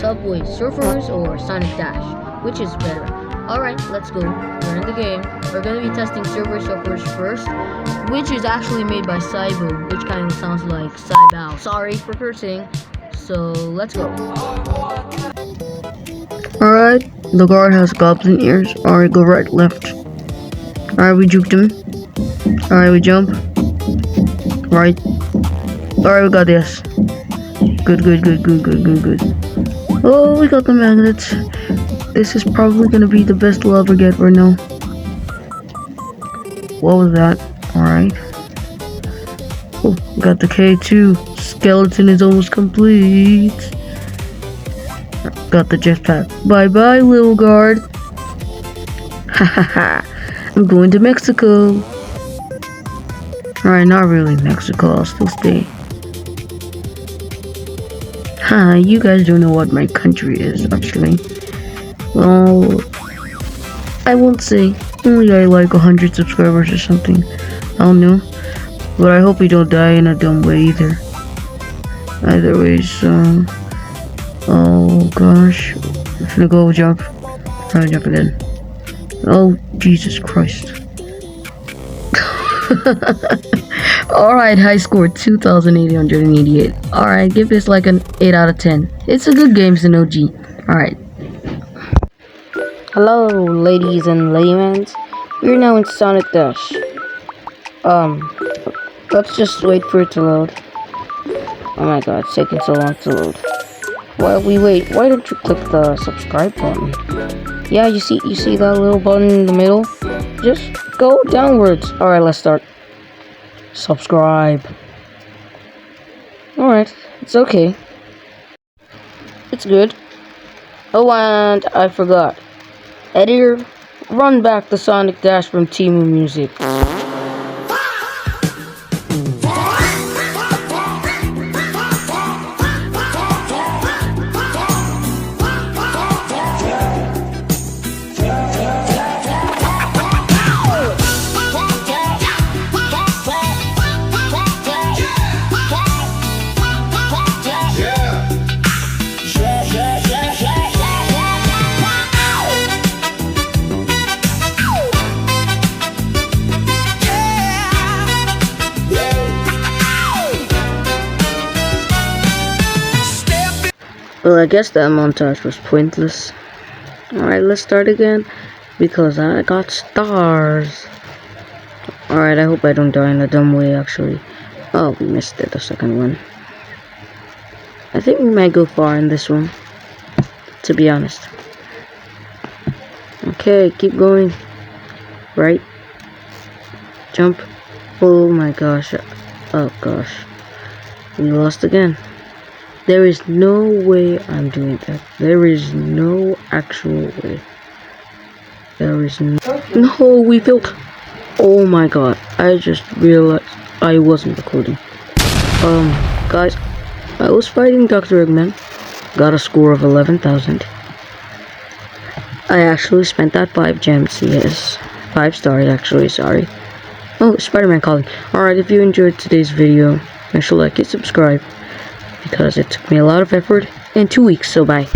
Subway Surfers or Sonic Dash? Which is better? Alright, let's go. We're in the game. We're gonna be testing Subway Surfers first, which is actually made by Cybo, which kind of sounds like Cybao. Sorry for cursing. So let's go. Alright, the guard has goblin ears. Alright, go right, left. Alright, we juked him. Alright, we jump. Right. Alright, we got this. Good. Oh, we got the magnets. This is probably gonna be the best we'll ever get right now. What was that? Alright. Oh, we got the K2. Skeleton is almost complete. Got the jetpack. Bye, little guard. Hahaha. I'm going to Mexico. Alright, not really Mexico. I'll still stay. You guys don't know what my country is, actually. Well, I won't say. Only I like 100 subscribers or something. I don't know. But I hope we don't die in a dumb way either. Either ways, oh gosh. I'm gonna go jump. I'm gonna jump again. Oh, Jesus Christ. Alright, high score 2,888. Alright, give this like an 8 out of 10. It's a good game, it's an OG. Alright. Hello, ladies and laymen. We're now in Sonic Dash. Let's just wait for it to load. Oh my god, it's taking so long to load. While we wait, why don't you click the subscribe button? Yeah, you see that little button in the middle? Just go downwards. Alright, let's start. Subscribe. Alright, it's okay. It's good. Oh, and I forgot. Editor, run back the Sonic Dash from Timu Music. Well, I guess that montage was pointless. Alright, let's start again. Because I got stars. Alright, I hope I don't die in a dumb way, actually. Oh, we missed it, the second one. I think we might go far in this one. To be honest. Okay, keep going. Right. Jump. Oh my gosh. Oh gosh. We lost again. There is no way I'm doing that. There is no actual way. There is no... No, we failed. Oh my god. I just realized I wasn't recording. Guys, I was fighting Dr. Eggman. Got a score of 11,000. I actually spent that 5 gems, yes. 5 stars actually, sorry. Oh, Spider-Man calling. Alright, if you enjoyed today's video, make sure to like and subscribe. Because it took me a lot of effort in 2 weeks, so bye.